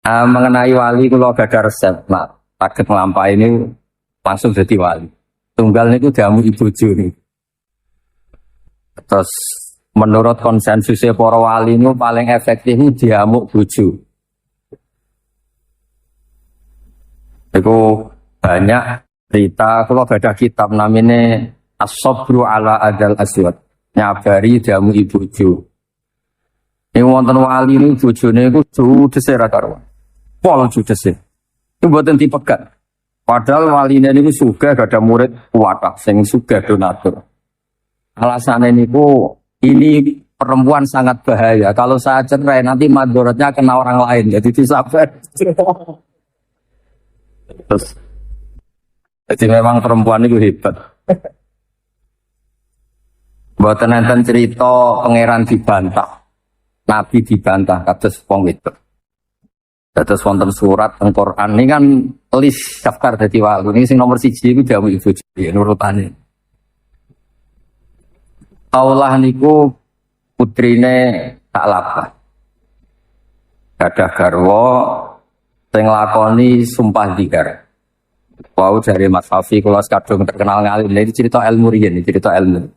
Mengenai wali kula gadah resep. Nah, saged nglampahi ini langsung jadi wali. Tunggal niku diamu ibojo nih. Terus menurut konsensusnya para wali itu paling efektif diamuk bojo. Itu banyak cerita. Kalau ada kitab namanya As-Sabru ala Adal Aswad, nyabari diamuk ibojo. Ini wonten wali ini bojone iku judese ra karuan. Pol judese. Itu mboten dipegat. Padahal waline niku sugih gak ada murid kuwatah sing sugih donatur. Alasannya niku ini perempuan sangat bahaya. Kalau saya cerai nanti madorotnya kena orang lain. Jadi disabar. Terus, jadi memang perempuan itu hebat. Mboten enten cerita pangeran dibantah, nabi dibantah kados wong wedok. Terus wonten surat teng Quran ini kan list daftar dadi wali. Ini sing nomor 1 iku dawuh ibu nurutane. Allah niku putrine Ta'labah. Gadah garwa sing lakoni sumpah dzikir. Wau dari Mas Hafi kula kadung terkenal ngalim. Ini cerita ilmu riyen, cerita ilmu.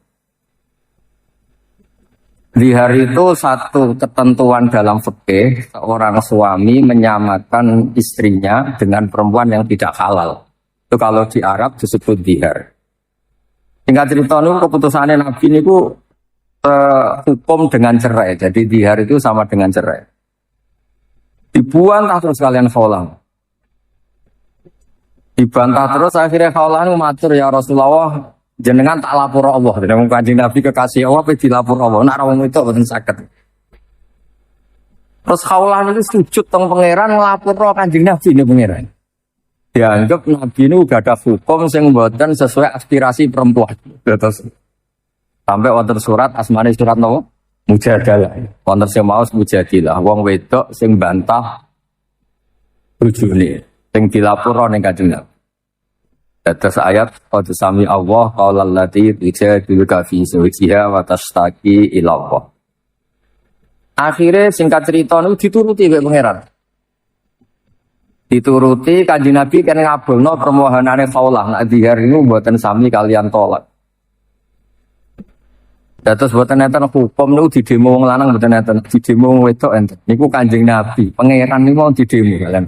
Zihar itu satu ketentuan dalam fikih, seorang suami menyamakan istrinya dengan perempuan yang tidak halal. Itu kalau di Arab disebut zihar. Singkat cerita itu keputusannya Nabi itu hukum dengan cerai. Jadi zihar itu sama dengan cerai. Dibuantah terus kalian khawlah. Dibantah terus akhirnya khawlah itu matur, ya Rasulullah, jenengan tak lapor Allah. Jenengan Kanjeng Nabi kekasih Allah pe dilapor Allah. Nek wong itu mboten saged. Terus khawlah itu sujud teng pangeran nglapor Kanjeng Nabi ne pangeran. Dianggap Nabi ini udah ada hukum yang mboten sesuai aspirasi perempuan. Terus sampai wonten surat asmane surat nopo? Mujadalah. Wonten sing maos mujadilah. Wong wedok sing bantah bojone sing dilapor ning Kanjeng Nabi. Terus ayat qad sami Allah qaulal lati tujadiluka fi zawjiha wa tashtaki ila Allah. Akhirnya singkat cerita niku dituruti mbek pangeran. Dituruti Kanjeng Nabi kene ngabulno permohonane Khawlah nek zihar niku mboten sami kalian tolak. Terus mboten enten hukum niku didemo wong lanang mboten enten, didemo wong wedok enten. Niku Kanjeng Nabi, pangeran niku mau didemo kalian.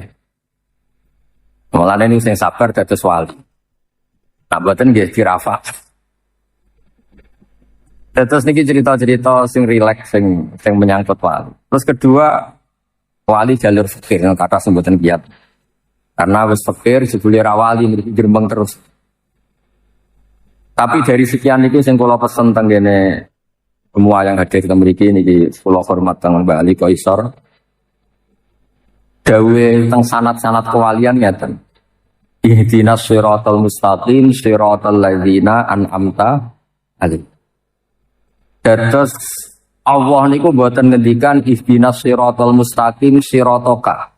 Mulane niku sing sabar dados wali. Nah, buatan dia kirafa. Terus niki cerita-cerita sing rileks, sing menyangkut wali. Terus kedua, wali jalur fikir, kata sebutan kiat. Karena wis fikir jebule ra wali mriki grembeng terus. Tapi dari sekian niku sing kula pesen teng kene semua yang hadir kita mriki niki kula hormat teng Mbak Ali Qaisar. Dawe teng sanad-sanad kewalian ngeten. Ihdinas siratal mustaqim siratal ladzina an'amta alaihim. Terus Allah niku mboten ngendikan ihdinas siratal mustaqim siratoka.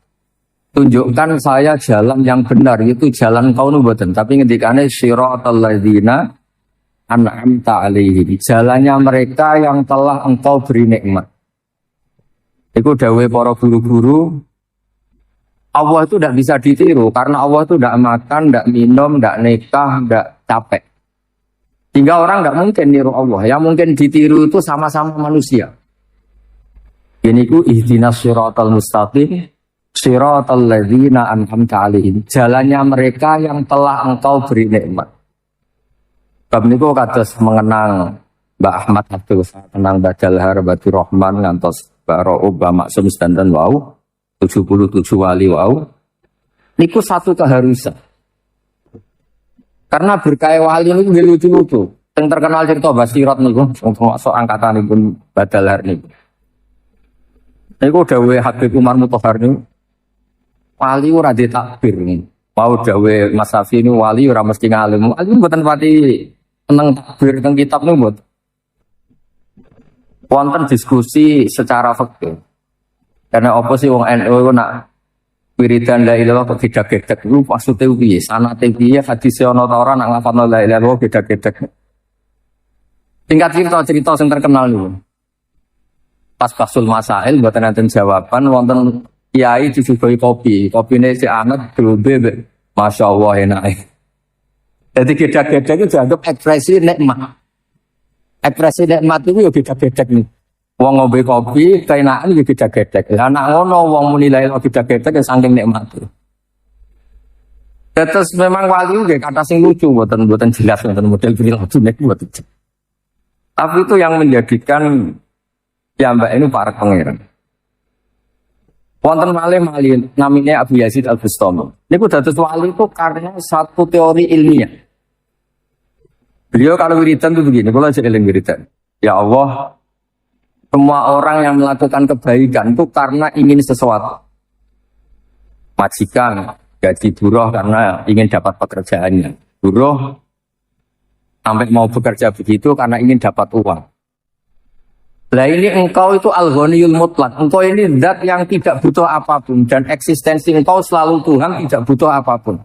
Tunjukkan saya jalan yang benar, itu jalan kau nu mboten, tapi ngendikane siratal ladzina an'amta alaihim. Jalannya mereka yang telah engkau beri nikmat. Iku dawuhe para guru-guru. Allah itu tidak bisa ditiru karena Allah itu tidak makan, tidak minum, tidak nikah, tidak capek. Hingga orang tidak mungkin niru Allah. Yang mungkin ditiru itu sama-sama manusia. Ini ku ihdinas siratal mustaqim siratal ladzina an'amta alaihim. Jalannya mereka yang telah engkau beri nikmat. Bab niku kados mengenang Mbak Ahmad Abdul Tenang Badal Har Badur Rahman ngantos Mbak Ra'ub Maksum dan wau 77 wali wau. Niku satu keharusan. Karena berkah wali niku lucu-lucu. Yang terkenal cerita Basirat niku termasuk angkatanipun Badal Har niku. Niku dawuhe Habib Umar Mutahhar niku wali ora ditakbir. Mau dawuhe Mas Safi niku wali ora mesti ngalim. Aku mboten pati seneng takbir teng kitab niku mboten. Wonten diskusi secara fikih. Karena apa sih wong NU iku nak wiridan la ilaha kok gedhe-gedhe iku maksude piye? Sanate piye? Hadis ana ta ora nak nglafadzno la ilaha gedhe-gedhe. Tingkat cerita-cerita sing terkenal niku. Pas Basul Masail mboten enten jawaban wonten kiai disuguhi kopi, kopine si anget glombe, masya Allah enak. Jadi gedek-gedek itu dianggap ekspresi nikmat. Ekspresi nikmat itu ya gedek-gedek nih. Wong ngombe kopi, keenakan ya gedek-gedek. Lah anak ngono wong muni lae gedek-gedek saking nikmat. Terus memang wali itu kata sing lucu, buatan jelas, buatan model perilaku nek buatan. Tapi itu yang menjadikan ya mbak ini para pangeran. Wonten malih namanya Abu Yazid Al-Bustami. Niku dados wali itu karena satu teori ilmiah. Beliau kalau wiridan itu begini, kalau aja eling wiridan. Ya Allah, semua orang yang melakukan kebaikan itu karena ingin sesuatu. Majikan, gaji buruh karena ingin dapat pekerjaannya. Buruh sampai mau bekerja begitu karena ingin dapat uang. Nah ini engkau itu al-ghaniyul mutlak. Engkau ini zat yang tidak butuh apapun. Dan eksistensi engkau selalu Tuhan, tidak butuh apapun.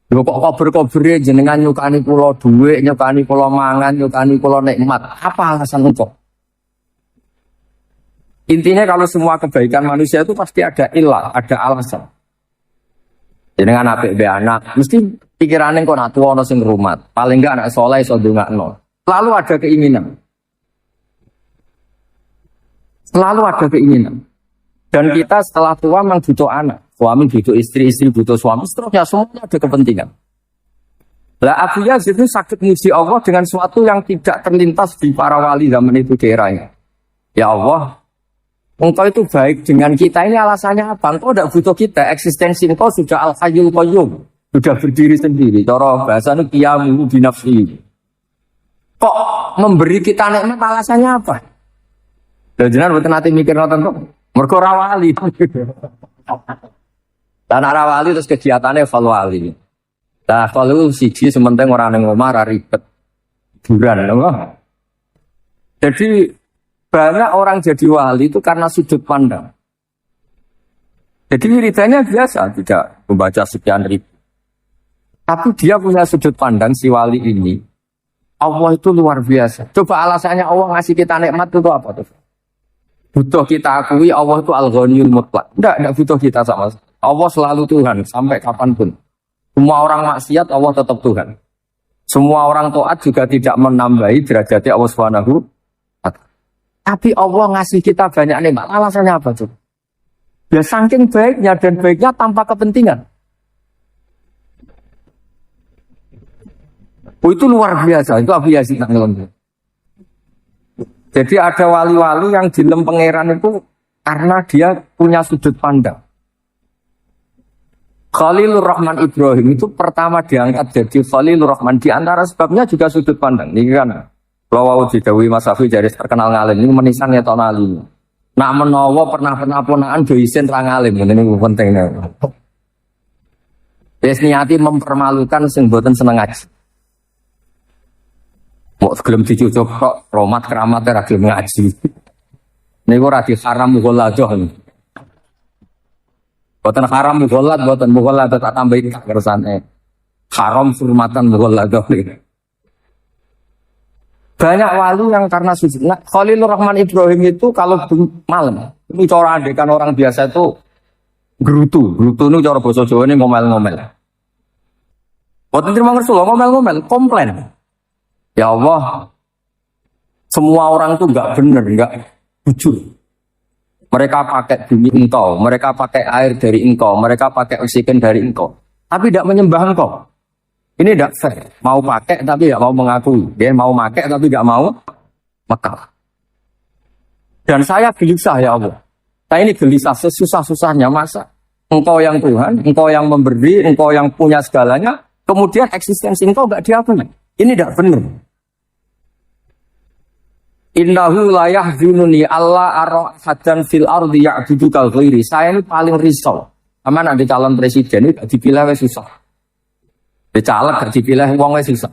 Lho kok kober-kobere jenengan nyukani kula dhuwit, nyukani kula mangan, nyukani kula nikmat. Apa alasan engkau? Intinya kalau semua kebaikan manusia itu pasti ada ilah, ada alasan. Jenengan apik be anak, mesti pikirane kok nak tuwa ana sing ngrumat. Paling enggak anak saleh iso ndongakno. Selalu ada keinginan. Selalu ada keinginan. Dan kita setelah tua memang butuh anak. Suami butuh istri, istri butuh suami. Seterusnya semuanya ada kepentingan. Lah Abu Yazid itu sakit muji Allah dengan sesuatu yang tidak terlintas di para wali zaman itu daerahnya. Ya Allah, engkau itu baik dengan kita. Ini alasannya apa? Engkau tidak butuh kita. Eksistensi engkau sudah al-hayyul qayyum. Sudah berdiri sendiri. Cara bahasanya qiyamuhu binafsihi. Kok memberi kita nikmat alasannya apa? Dan jenengan mboten nate mikir ngoten kok. Mergo ora wali. Lan ora wali terus kegiatannya fal wali. Nah, kalau siji sementing ora ning omah ora ribet. Hiburan lho. Jadi banyak orang jadi wali itu karena sudut pandang. Jadi wiridanya biasa, tidak membaca sekian ribu. Tapi dia punya sudut pandang si wali ini. Allah itu luar biasa. Coba alasannya Allah ngasih kita nikmat itu apa tuh? Butuh kita akui Allah itu al-ghaniyul mutlak. Tidak butuh kita sama. Allah selalu Tuhan sampai kapanpun. Semua orang maksiat Allah tetap Tuhan. Semua orang taat juga tidak menambahi derajatnya Allah Subhanahu. Tapi Allah ngasih kita banyak nikmat. Alasannya apa tuh? Ya saking baiknya dan baiknya tanpa kepentingan. Oh, itu luar biasa. Itu Abu Yazid Al-Bustami. Jadi ada wali-wali yang dilem pangeran itu karena dia punya sudut pandang. Khalilur Rahman Ibrahim itu pertama diangkat jadi Khalilur Rahman. Di antara sebabnya juga sudut pandang. Ini kan kalau didawi Mas Safi jadi terkenal ngalim. Ini menisan ya tahun alim. Nak menawa pernah ponaan doisen ra ngalim. Ini pentingnya. Wis niati mempermalukan sing mboten seneng ngaji. Mau gelem dicucuk kok romat keramat ora gelem ngaji. Niku ora diharam mughaladah. Boten haram mughalad, boten mughalad tak tambahin kersane. Haram hurmatan mughaladah. Banyak wali yang karena sujud. Nah, Khalilur Rahman Ibrahim itu kalau malam, ini cara andekan orang biasa itu gerutu. Gerutu ini cara bahasa Jawa ini ngomel-ngomel. Boten terima Rasulullah ngomel-ngomel, komplain. Ya Allah, semua orang itu enggak benar, enggak jujur. Mereka pakai bumi engkau, mereka pakai air dari engkau, mereka pakai oksigen dari engkau. Tapi tidak menyembah engkau. Ini tidak fair. Mau pakai tapi tidak mau mengakui. Dia mau pakai tapi tidak mau mekal. Dan saya gelisah ya Allah. Saya ini gelisah sesusah-susahnya masa. Engkau yang Tuhan, engkau yang memberi, engkau yang punya segalanya. Kemudian eksistensi engkau tidak diakui. Ini tidak benar. Innahu la yahzununi Allah arahadan fil ardi ya'budu kal ghairi. Saya ini paling risau. Sama nanti calon presiden ini gak dipilih wes susah. Dicaleg gak dipilih wong wes susah.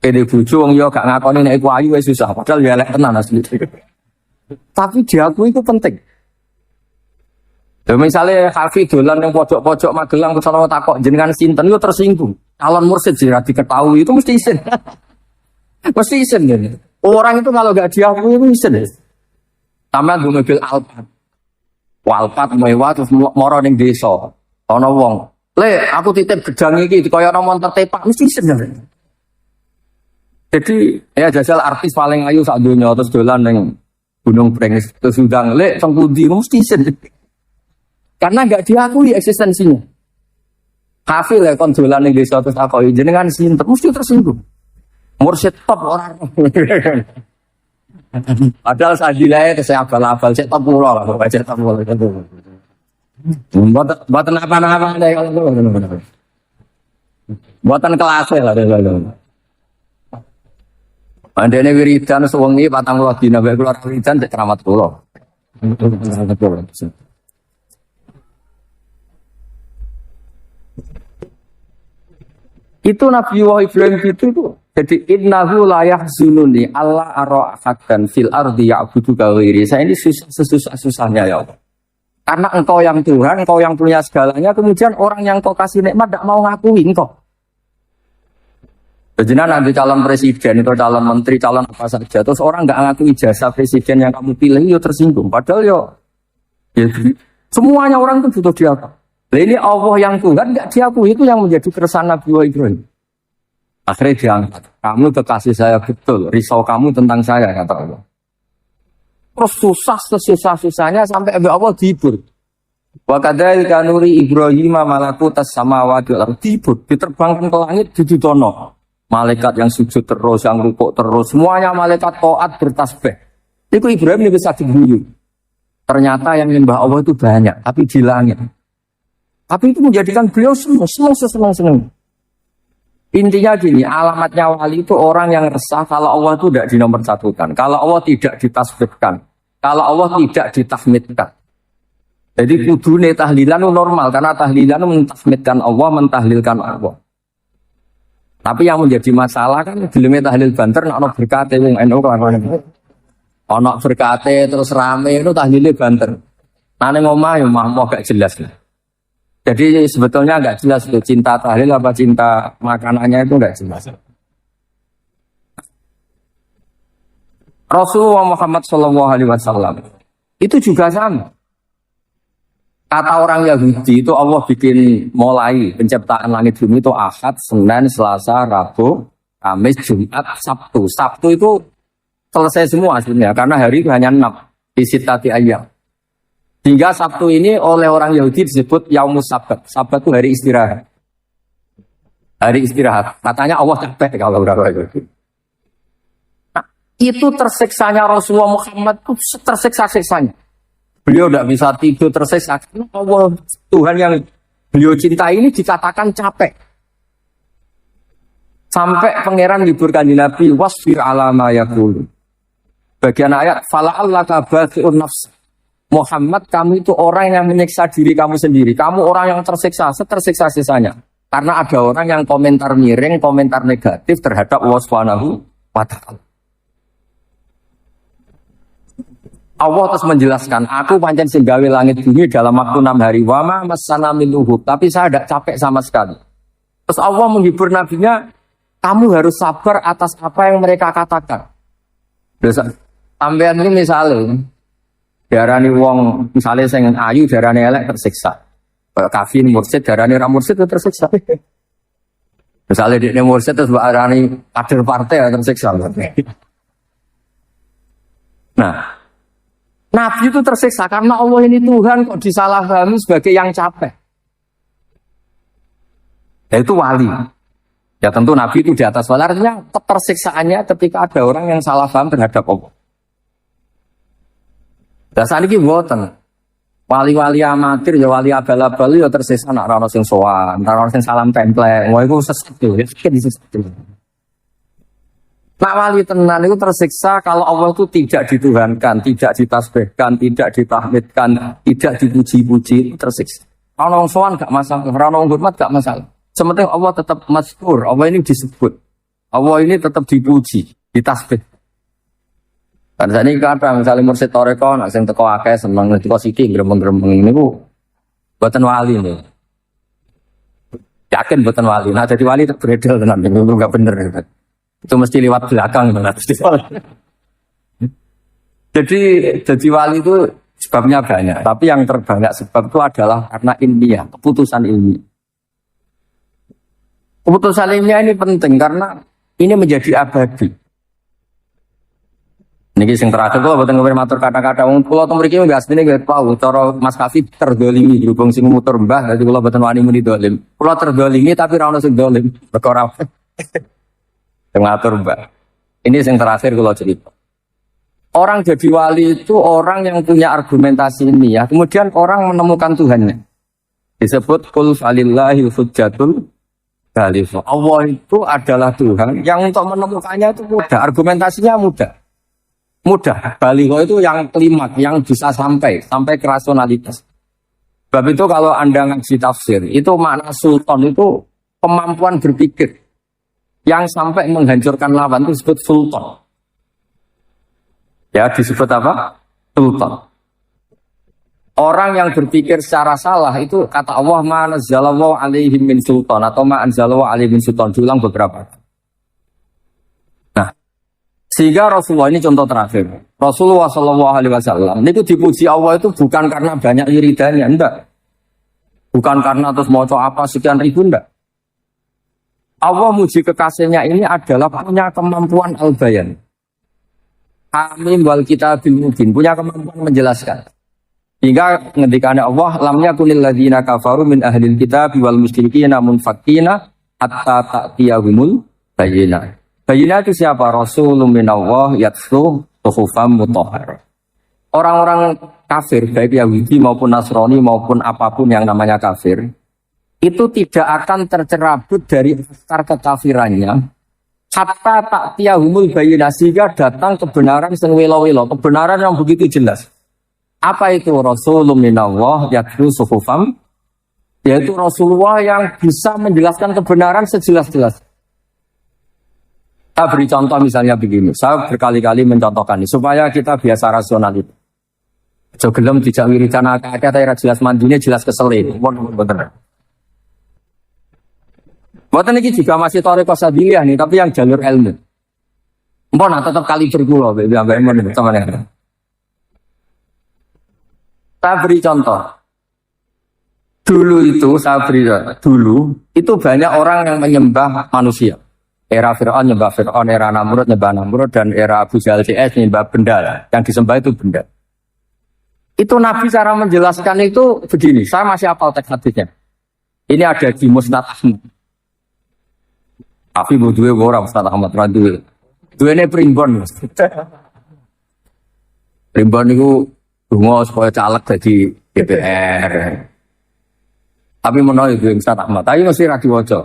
Kene bojo wong yo gak ngakoni nek iku ayu wes susah. Padahal ya elek tenan asli. Tapi diakui itu penting. Ya misalnya Hafi dolan yang pojok-pojok Magelang kesana takok jenengan sinten yo tersinggung. Calon mursyid sih diketahui itu mesti isin. Mesti isin ya. Orang itu kalau gak diakui itu isin. Sama gue mobil Alphard. walpat mewah terus moro ning desa. Ana wong, "Le, aku titip gedang iki kaya ana montor tepak mesti seneng." Jadi ya jajal artis paling ayu sak donya terus dolan ning Gunung Brengis terus undang, "Le, teng pundi?" Mesti seneng. Karena enggak diakui eksistensinya. Kafil ya kon dolan ning desa terus takoki jenengan sinten mesti tersinggung. Mursyid top ora. Padahal sadilae saya abal-abal cek top kula lah, cek top kula. Buatan apa-apa deh kalau itu. Buatan kelas lah. Andene wiridan sewengi 40 dina bae kula wiridan cek keramat kula. Itu Nabi Ibrahim itu jadi innahu la yahzununi Allah ara ahadan fil ardi ya'budu ghairi. Saya ini susah-susahnya ya Allah. Karena engkau yang Tuhan, engkau yang punya segalanya, kemudian orang yang kau kasih nikmat tidak mau ngakuin kok. Jadi nanti calon presiden atau calon menteri, calon apa saja, terus orang nggak ngakui jasa presiden yang kamu pilih, yo tersinggung. Padahal ya semuanya orang itu butuh diakui. Nah, ini Allah yang Tuhan nggak diakui, itu yang menjadi keresahan Nabi Ibrahim. Akhirnya diangkat. Kamu kekasih saya betul, risau kamu tentang saya kata Allah. Terus susah-susahnya sampai Allah dihibur. Wa kadzalika nuri Ibrahim malakutas samawati wal ardi, diterbangkan ke langit didudono. Malaikat yang sujud terus, yang rukuk terus, semuanya malaikat taat bertasbih. Itu Ibrahim ini bisa diguyu. Ternyata yang menyembah Allah itu banyak, tapi di langit. Tapi itu menjadikan beliau senang. Intinya gini, alamatnya wali itu orang yang resah kalau Allah itu tidak dinomorsatukan, kalau Allah tidak ditasbihkan, kalau Allah tidak ditahmidkan. Jadi kudune tahlilan itu normal, karena tahlilan itu mentahmidkan Allah, mentahlilkan Allah. Tapi yang menjadi masalah kan belum tahlil banter, ono berkate wong NU kan, ono berkate terus rame itu tahlilnya banter. Nane ngomah ya mau gak jelas lah. Jadi sebetulnya nggak jelas itu cinta tahlil apa cinta makanannya itu nggak jelas. Rasulullah Muhammad SAW itu juga sama. Kata orang Yahudi itu Allah bikin mulai penciptaan langit bumi itu Ahad, Senin, Selasa, Rabu, Kamis, Jumat, Sabtu. Sabtu itu selesai semua sebenarnya karena hari itu hanya 6 isi tadi ayam. Hingga Sabtu ini oleh orang Yahudi disebut Yaumus Sabat. Sabat itu hari istirahat. Hari istirahat. Katanya Allah capek kalau berapa itu. Nah, itu tersiksanya Rasulullah Muhammad itu tersiksa-siksanya. Beliau tidak bisa tidur tersiksa. Allah Tuhan yang beliau cintai ini dikatakan capek. Sampai pangeran hiburkan di Nabi wasfir ala ma yaqulu. Bagian ayat fala'allaka baqi'un nafs. Muhammad, kamu itu orang yang menyiksa diri kamu sendiri. Kamu orang yang tersiksa, setersiksa-siksanya. Karena ada orang yang komentar miring, komentar negatif terhadap Allah Subhanahu wa Ta'ala. Allah terus menjelaskan, aku pancen sing gawe langit bumi dalam waktu 6 hari. Wa ma masana min luhub, tapi saya tidak capek sama sekali. Terus Allah menghibur nabinya, kamu harus sabar atas apa yang mereka katakan. Sampean ini misalnya darani wong misalnya sing ayu darani elek tersiksa. Kafin mursid darani ra mursid tersiksa. Misalnya dia mursid terus darani kader partai tersiksa. Nah, Nabi itu tersiksa karena Allah ini Tuhan kok disalahpahami sebagai yang capek. Ya itu wali. Ya tentu Nabi itu di atas wali. Artinya tersiksaannya ketika ada orang yang salah paham terhadap Allah. Dasar ini buatan. Wali-wali amatir, ya wali abal-abal, ya tersiksa nak rano sing soan, rano sing salam template. Wah itu sesat tuh, ya sesat. Nak wali tenan itu tersiksa kalau Allah itu tidak dituhankan, tidak ditasbihkan, tidak ditahmidkan, tidak dipuji-puji, itu tersiksa. Rano soan gak masalah, rano hormat gak masalah. Sementing Allah tetap mazkur, Allah ini disebut, Allah ini tetap dipuji, ditasbih. Kan saat ini kata misalnya mursyid toreko, nak sing teko akeh seneng teko sithik gremeng-gremeng ini ku buatan wali nih. Yakin buatan wali. Nah jadi wali beredel tenan itu enggak bener. Itu mesti lewat belakang benar. Jadi wali itu Sebabnya banyak, tapi yang terbanyak sebab itu adalah karena ilmiah, keputusan ilmiah. Keputusan ilmiah ini penting karena ini menjadi abadi. Niki sing terakhir kula boten ngematur kata-kata wong kula teng mriki nggak asline nggak tahu cara Mas Kafi terdolimi berhubung sing muter mbah dadi kula boten wani muni dolim. Kula terdolimi tapi ra ono sing dolim. Perkara ngatur mbah. Ini yang terakhir kula cerita. Orang jadi wali itu orang yang punya argumentasi ini ya. Kemudian orang menemukan Tuhannya. Disebut qul falillahil hujjatul baligh. Allah itu adalah Tuhan yang untuk menemukannya itu mudah, argumentasinya mudah. Mudah, baligh itu yang kelima, yang bisa sampai ke rasionalitas. Sebab itu kalau Anda ngaji tafsir, itu makna sultan itu kemampuan berpikir yang sampai menghancurkan lawan itu disebut sultan. Ya, disebut apa? Sultan. Orang yang berpikir secara salah itu kata Allah ma nazzalallahu alaihim min sultan atau ma anzalallahu alaihim min sultan, diulang beberapa. Nah, sehingga Rasulullah ini contoh terakhir. Rasulullah SAW itu dipuji Allah itu bukan karena banyak wiridannya, enggak. Bukan karena terus mau apa sekian ribu, enggak. Allah muji kekasihnya ini adalah punya kemampuan al-bayan. Amin wal kitabil mubin, punya kemampuan menjelaskan. Hingga ngendikannya Allah, lam yakunil ladzina kafaru min ahlil kitab wal musyrikina munfakina hatta ta'tiyahumul bayyinah. Bayyinah itu siapa? Rasulun minallah yatlu suhufam mutahhar. Orang-orang kafir, baik Yahudi maupun Nasrani maupun apapun yang namanya kafir, itu tidak akan tercerabut dari akar kekafirannya hatta ta'tiyahumul bayyinah, sehingga datang kebenaran yang welo-welo, kebenaran yang begitu jelas. Apa itu Rasulun minallah yatlu suhufam? Yaitu Rasulullah yang bisa menjelaskan kebenaran sejelas-jelas. Saya beri contoh misalnya begini, saya berkali-kali mencontohkan ini supaya kita biasa rasional itu. Jogelem tidak wiridan akad saya jelas mandinya jelas keselin. Bener. Buat ini juga masih toriko sabiliyah nih, tapi yang jalur ilmu. Mbona tetap kali bergula, sama. Saya beri contoh. Dulu itu banyak orang yang menyembah manusia. Era Fir'aun nyembah Fir'aun, era Namrud nyembah Namrud, dan era Abu Jahal CS nyembah benda. Yang disembah itu benda. Itu Nabi cara menjelaskan itu begini. Saya masih hafal teks hadisnya. Ini ada di Musnad Ahmad. Tapi butuhnya orang Musnad Ahmad radul. Dua ini primbon. Primbon itu dungo supaya caleg jadi DPR. Tapi menolak itu Musnad Ahmad. Tapi mesti radiwajo.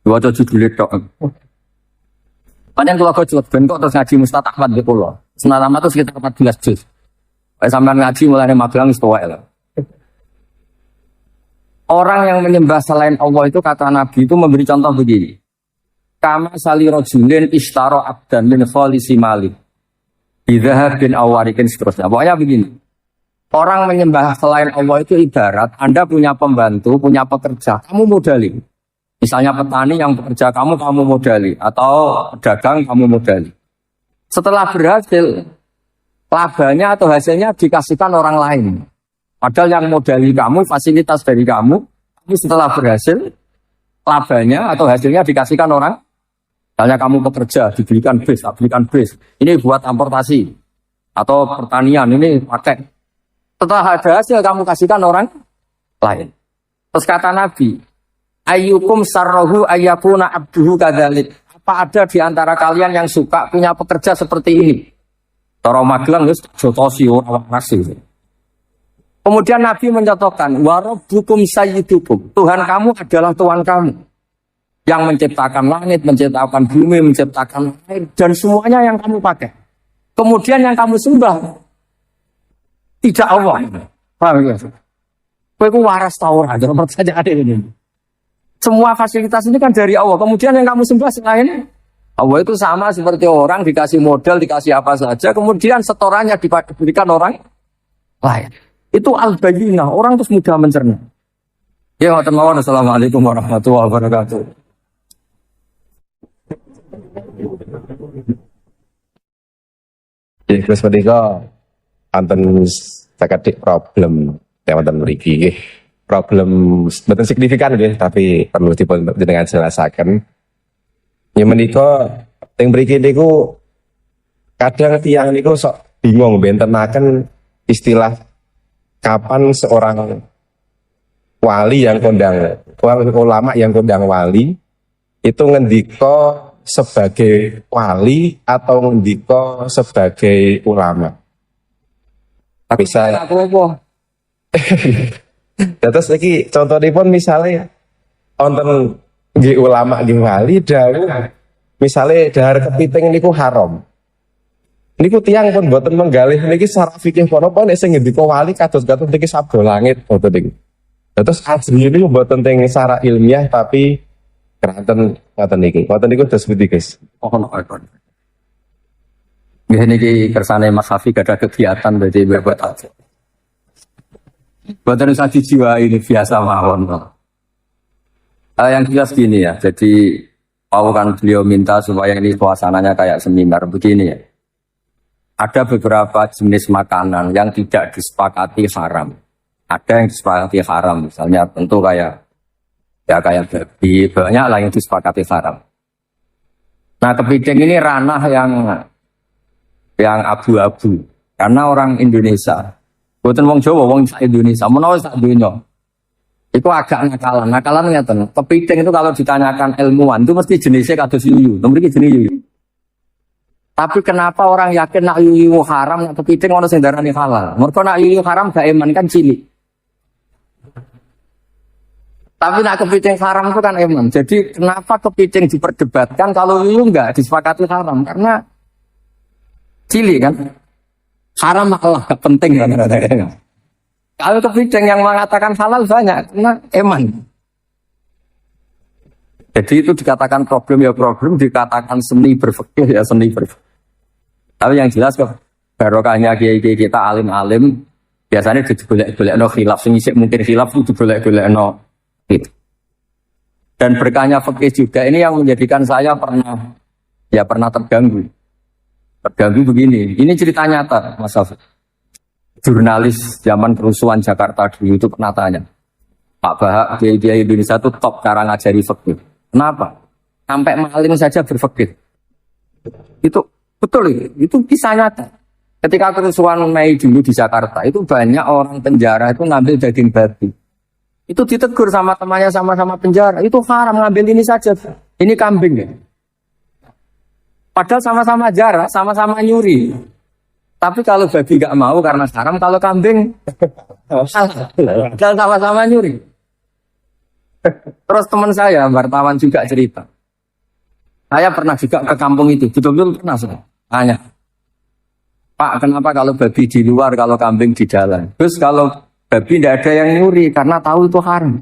Waca judule tok. Panjang kula kok ben kok terus ngaji Mustad Ahmad di kula. Musnad Ahmad itu sekitar 14 juz. Kayak sampean ngaji mulai Magelang wis tuwek lho. Orang yang menyembah selain Allah itu kata Nabi itu memberi contoh begini. Kama sali rajulin ishtara abdan min khalisi malik. Bidzahabin awarikin seterusnya. Pokoknya begini. Orang menyembah selain Allah itu ibarat Anda punya pembantu, punya pekerja, kamu modalin. Misalnya petani yang bekerja kamu modali, atau pedagang kamu modali. Setelah berhasil, labanya atau hasilnya dikasihkan orang lain. Padahal yang modali kamu, fasilitas dari kamu, tapi setelah berhasil, labanya atau hasilnya dikasihkan orang. Misalnya kamu bekerja, dibelikan bis. Ini buat transportasi atau pertanian, ini pakai. Setelah ada hasil, kamu kasihkan orang lain. Terus kata Nabi, ayyukum sarrohu ayyakuna abduhu kadzalik. Apa ada di antara kalian yang suka punya pekerja seperti ini? Cara Magelang wis jotosi ora nasi. Kemudian Nabi mencontohkan wa rabbukum sayyidukum. Tuhan kamu adalah Tuhan kamu yang menciptakan langit, menciptakan bumi, menciptakan air dan semuanya yang kamu pakai. Kemudian yang kamu sembah tidak Allah. Paham ya? Kowe ku waras ta ora? Terus saja ada ini. Semua fasilitas ini kan dari Allah. Kemudian yang kamu sembah selain Allah itu sama seperti orang dikasih modal, dikasih apa saja. Kemudian setorannya diberikan orang lain. Itu al-bayyinah. Orang terus mudah mencerna. Ya, Assalamualaikum warahmatullahi wabarakatuh. Terus ketika wonten sekedhik problem wonten mriki. Problem mboten signifikan nggih, tapi perlu dipun jenengan jelasaken. Ya menika teng mriki niku kadang tiyang niku sok bingung bentenaken istilah kapan seorang wali yang kondang, ulama yang kondang wali itu ngendika sebagai wali atau ngendika sebagai ulama. Bisa aku apa? terus iki contohipun misalnya wonten nggih ulama nggih wali dawuh misale dahar kepiting niku haram. Niku tiyang pun mboten menggalih niki secara fikih menapa nek sing ngendika wali kados-kados niki sabda langit mboten niku. Terus asli ini mboten teng secara ilmiah tapi keraten ngoten niki. Ngoten niku dos pundi guys? Mohon akon. Nggih niki kersane Mas Hafi gak ada kegiatan berarti buat aja. Mboten usah dijiwa ini biasa mawon. Yang jelas gini ya. Jadi mau kan beliau minta supaya ini suasananya kayak seminar begini ya. Ada beberapa jenis makanan yang tidak disepakati haram. Ada yang disepakati haram, misalnya tentu kayak babi, banyak lah yang disepakati haram. Nah kepiting ini ranah yang abu-abu, karena orang Indonesia, bukan wong Jawa, wong Indonesia, menawa sak dunya, itu agak nakalan ngeten. Kepiting itu kalau ditanyakan ilmuwan itu mesti jenisnya kados yuyu, nomor jenis yuyu. Tapi kenapa orang yakin nak yuyu haram, nak kepiting ono sing darani halal? Mergo nak yuyu haram gak eman kan cilik. Tapi nak kepiting haram itu kan eman. Jadi kenapa kepiting diperdebatkan kalau yuyu enggak disepakati haram? Karena cilik kan. Haram malah gak penting kan. Kalau kepiting yang mengatakan halal banyak karena eman. Jadi itu dikatakan problem ya problem, dikatakan seni berfikih ya seni berfikih. Tapi yang jelas kok barokahnya kiai-kiai kita alim-alim biasanya digolek-golek no khilaf, sing mungkin khilaf itu digolek-golek no gitu. Dan berkahnya fikih juga ini yang menjadikan saya pernah terganggu. Terganggu begini. Ini cerita nyata, Mas Hafiz. Jurnalis zaman kerusuhan Jakarta dulu itu pernah tanya, Pak Bahak, kiai Indonesia itu top cara ngajari fikih. Kenapa? Sampai maling saja berfikih. Itu betul itu kisah nyata. Ketika kerusuhan Mei dulu di Jakarta, itu banyak orang penjara itu ngambil daging babi. Itu ditegur sama temannya sama-sama penjara. Itu haram ngambil ini saja. Ini kambing ya. Padahal sama-sama jarak, sama-sama nyuri. Tapi kalau babi gak mau karena haram, kalau kambing padahal sama-sama nyuri. Terus teman saya, wartawan juga cerita. Saya pernah juga ke kampung itu, betul-betul pernah saya tanya. Pak, kenapa kalau babi di luar, kalau kambing di jalan? Terus kalau babi tidak ada yang nyuri karena tahu itu haram.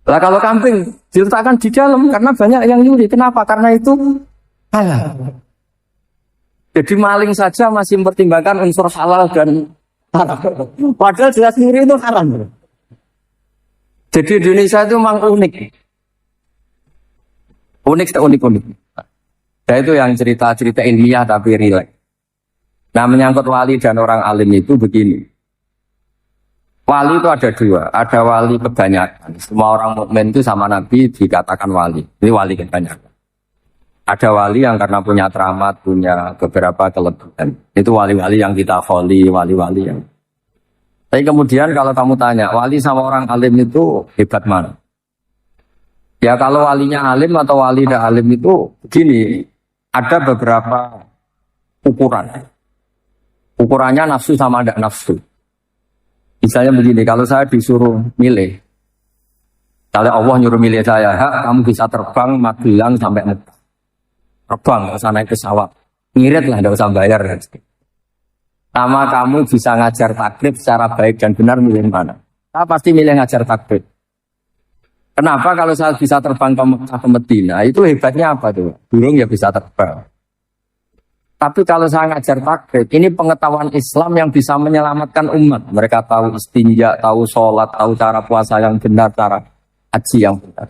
Lah kalau kambing diletakkan di dalam karena banyak yang nyuri. Kenapa? Karena itu halal. Jadi maling saja masih mempertimbangkan unsur halal dan haram. Padahal jelas nyuri itu haram. Jadi Indonesia itu memang unik. Unik. Nah itu yang cerita-cerita ilmiah tapi rileks. Nah menyangkut wali dan orang alim itu begini. Wali itu ada dua. Ada wali kebanyakan. Semua orang mukmin itu sama Nabi dikatakan wali. Ini wali kebanyakan. Ada wali yang karena punya keramat, punya beberapa kelebihan. Itu wali-wali yang kita kholi, wali-wali yang. Tapi kemudian kalau kamu tanya, wali sama orang alim itu hebat mana? Ya kalau walinya alim atau wali tidak alim itu begini, ada beberapa ukuran. Ukurannya nafsu sama tidak nafsu. Misalnya begini, kalau saya disuruh milih, kalau Allah nyuruh milih saya, kamu bisa terbang Magelang sampai Mekah. Terbang, nggak usah naik pesawat. Ngirit lah, nggak usah bayar. Sama kamu bisa ngajar takrib secara baik dan benar, milih mana? Saya pasti milih ngajar takrib. Kenapa kalau saya bisa terbang ke Mekah ke Medina? Itu hebatnya apa tuh? Burung ya bisa terbang. Tapi kalau saya ngajar takrib, ini pengetahuan Islam yang bisa menyelamatkan umat. Mereka tahu istinja, tahu sholat, tahu cara puasa yang benar, cara haji yang benar.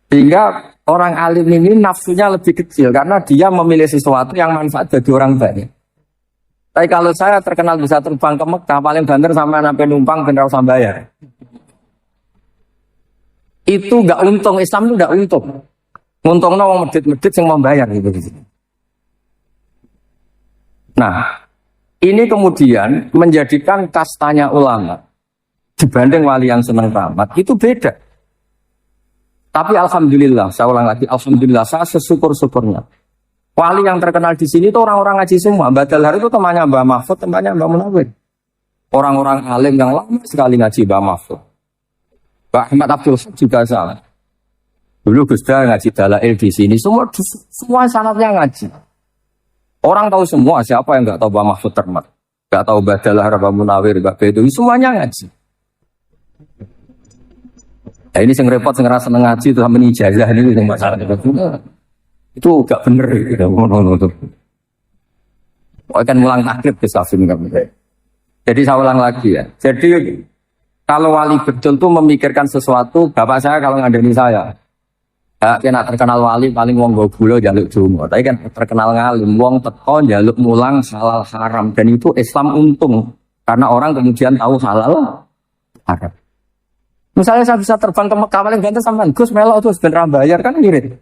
Sehingga orang alim ini nafsunya lebih kecil karena dia memilih sesuatu yang manfaat bagi orang banyak. Tapi kalau saya terkenal bisa terbang ke Mekah, paling banter sampai sampai numpang bener usah bayar. Itu nggak untung, Islam itu nggak untung. Untungnya orang medit-medit yang membayar gitu. Nah, ini kemudian menjadikan kastanya ulama dibanding wali yang senang keramat itu beda. Tapi alhamdulillah, saya ulang lagi, alhamdulillah saya sesyukur-syukurnya. Wali yang terkenal di sini itu orang-orang ngaji semua. Mbak Dalhar itu temannya Mbak Mahfud, temannya Mbak Munawir. Orang-orang alim yang lama sekali ngaji Mbak Mahfud. Mbak Ahmad Abdul Haq juga sama. Dulu Gus Dah ngaji Dalail di sini, semua sanatnya ngaji. Orang tahu semua, siapa yang nggak tahu Mbak Mahfud Termat, nggak tahu Mbak Dalhar, Mbak Munawir, Mbak Bedu, semuanya ngaji. Nah, ini yang repot, yang rasa ngaji itu sama ijazah ini yang masalah itu gak bener gitu. Oh, kan mulang takrib ke Safin kamu. Jadi saya ulang lagi ya. Jadi kalau wali betul tuh memikirkan sesuatu, bapak saya kalau ngadeni saya, kena terkenal wali paling wong go gula jaluk jumo. Tapi kan terkenal ngalim, wong teko jaluk mulang halal haram, dan itu Islam untung karena orang kemudian tahu halal haram. Misalnya saya bisa terbang ke Mekah paling ganteng sampean Gus melok terus ben ra bayar kan mirip.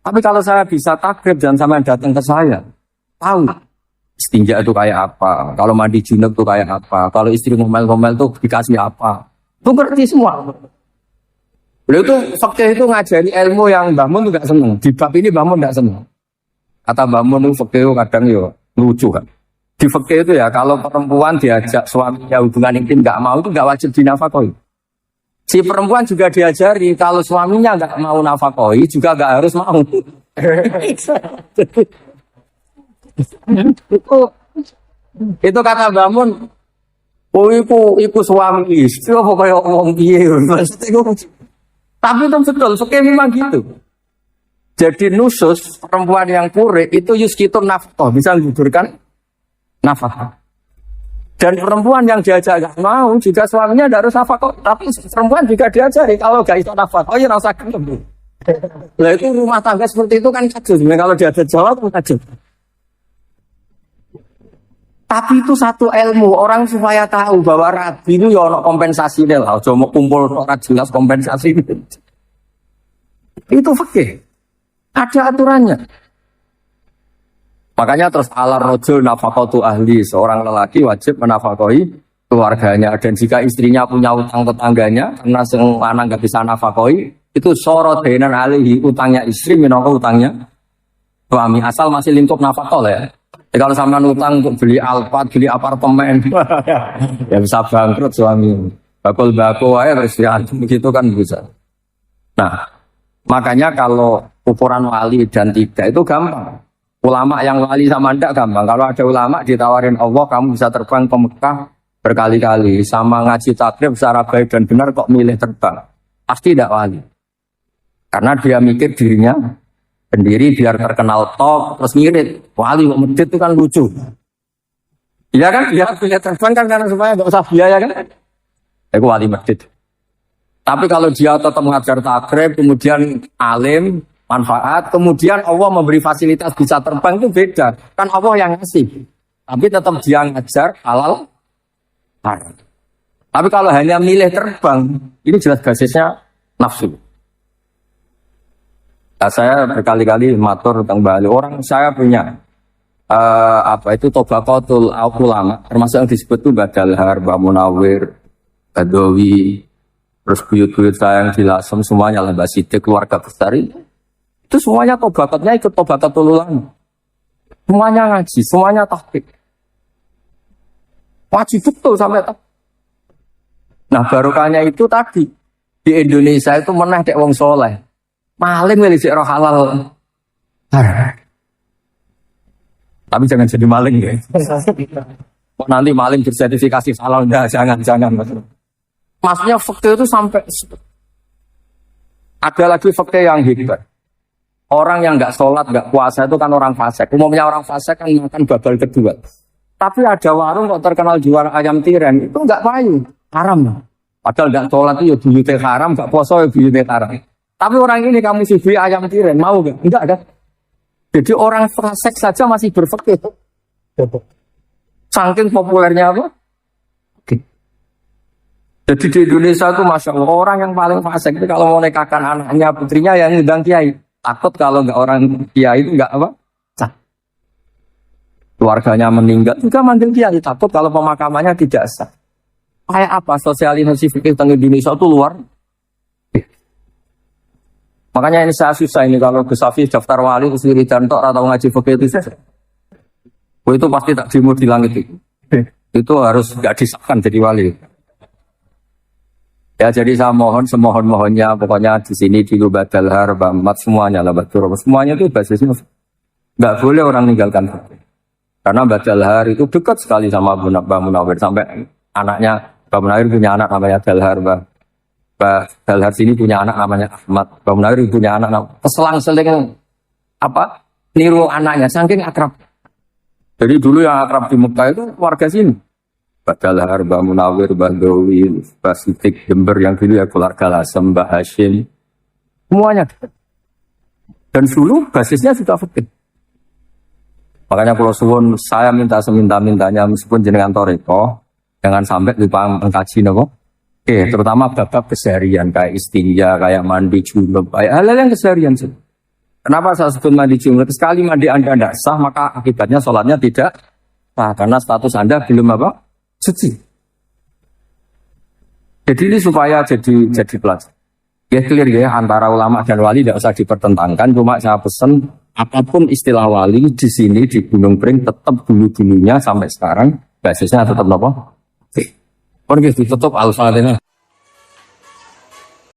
Tapi kalau saya bisa takrib dan sampean datang ke saya, tahu istinja itu kayak apa, kalau mandi junub itu kayak apa, kalau istri ngomel-ngomel itu dikasih apa. Itu ngerti semua. Beliau itu fakih itu ngajari ilmu yang Mbah Mun enggak seneng. Di bab ini Mbah Mun enggak seneng. Kata Mbah Mun itu fakih kadang yo lucu kan. Di fakih itu ya kalau perempuan diajak suaminya hubungan intim enggak mau itu enggak wajib dinafkahi. Si perempuan juga diajari kalau suaminya nggak mau nafkahi juga nggak harus mau. itu kata bangun. Oh iku suami istri apa kayak ngomong piye. Tapi itu betul, fikih memang gitu. Jadi nusus perempuan yang pure itu yuskitun nafkah, bisa menggugurkan nafkah. Dan perempuan yang diajak gak mau, juga suaminya tidak harus nafkah. Tapi perempuan juga diajari, kalau gak itu nafkah, oh ya rasa gelem. Nah itu rumah tangga seperti itu kan kacau. Kalau dia ada jawab, kacau. Tapi itu satu ilmu, orang supaya tahu bahwa rabi itu ya ada kompensasi lah. Cuma kumpul orang jelas kompensasi. Itu fikih. Ada aturannya. Makanya terus ala rojul nafaqatu ahli, seorang lelaki wajib menafkahi keluarganya, dan jika istrinya punya utang tetangganya karena sang lanang nggak bisa nafkahi, itu sorot denan alihi, utangnya istri minangka utangnya suami, asal masih lingkup nafkah ya. Kalau sampean utang untuk beli Alphard, beli apartemen ya bisa bangkrut suami. Bakul-bakul aja terus ya begitu kan bisa. Nah, makanya kalau ukuran wali dan tidak itu gampang. Ulama yang wali sama ndak gampang. Kalau ada ulama ditawarin Allah, kamu bisa terbang ke Mekah berkali-kali, sama ngaji takrib secara baik dan benar kok milih terbang. Pasti tidak wali. Karena dia mikir dirinya sendiri biar terkenal top, terus ngirit. Wali kok medit itu kan lucu. Iya kan? Dia pilih terbang kan karena supaya nggak usah biaya kan? Itu wali medit. Tapi kalau dia tetap mengajar takrib, kemudian alim, manfaat, kemudian Allah memberi fasilitas bisa terbang, itu beda. Kan Allah yang ngasih. Tapi tetap dia ngajar halal haram. Tapi kalau hanya milih terbang, ini jelas basisnya nafsu. Nah, saya berkali-kali matur tentang Bali. Orang saya punya tobaqatul ulama, termasuk yang disebut itu Mbak Dalhar, Mbak Munawir, Badawi, terus buyut-buyut saya yang di Lasem, semuanya lah Mbak Sidik, keluarga besar itu semuanya tobaqatnya ikut tobaqatul ulama. Semuanya ngaji, semuanya tahqiq. Wajib betul sampai tahqiq. Nah barokahnya itu tadi di Indonesia itu meneh dek wong soleh. Maling milih sik roh halal. Tapi jangan jadi maling ya. Kok nanti maling bersertifikasi halal enggak, jangan. Maksudnya fakta itu sampai ada lagi fakta yang hebat. Orang yang nggak sholat, nggak puasa itu kan orang fasik. Umumnya orang fasik kan makan babal kedua. Tapi ada warung kok terkenal jual ayam tiren, itu nggak payu, haram. Padahal nggak sholat itu ya buyutnya haram, nggak puasa ya buyutnya haram. Tapi orang ini kamu suguhi ayam tiren, mau nggak? Enggak kan? Jadi orang fasik saja masih berfikir. Saking populernya apa? Jadi di Indonesia itu Masya Allah, orang yang paling fasik itu kalau mau nikahkan anaknya, putrinya yang ngundang kiai. Takut kalau nggak orang kiai itu nggak apa? Sah. Keluarganya meninggal juga manggil kiai. Takut kalau pemakamannya tidak sah. Kayak apa sosialisasi fikih tentang Indonesia itu luar. Makanya ini saya susah ini kalau Gus Hafiz daftar wali terus wiridan tok atau ngaji fikih itu saya. Itu pasti tak demo di langit itu. Itu harus nggak disahkan jadi wali. Ya jadi saya mohon semohon-mohonnya pokoknya di sini di Badal Har, Bamat semuanya lah Batur. Semuanya itu basisnya nggak boleh orang meninggalkan fikih. Karena Badal Har itu dekat sekali sama Mbah Munawir sampai anaknya Mbah Munawir punya anak namanya Dalhar, Mbah Dalhar sini punya anak namanya Ahmad. Mbah Munawir punya anak namanya keselang-seling apa? Niru anaknya saking akrab. Jadi dulu yang akrab di Mekah itu warga sini. Mbah Dalhar, Mbah Munawir, Mbah Dowi, Mbah Sidik, Jember yang dulu ya keluarga Lasem, Mbah Hashim. Semuanya. Dan dulu basisnya juga fikih. Makanya kalau suwun saya minta seminta-mintanya meskipun jenengan toreko, jangan sampai lupa mengkaji nopo. Terutama bab-bab keseharian kayak istinja, kayak mandi junub, kayak hal-hal yang keseharian sih. Kenapa saya sebut mandi junub? Sekali mandi Anda tidak sah, maka akibatnya sholatnya tidak sah karena status Anda belum apa? Suci. Jadi ini supaya jadi pelajar. Ya clear ya antara ulama dan wali tidak usah dipertentangkan. Cuma saya pesan apapun istilah wali di sini di Gunung Pring tetap dulu-dulunya sampai sekarang basisnya tetap apa? Oke. Tutup Al-Fatihah.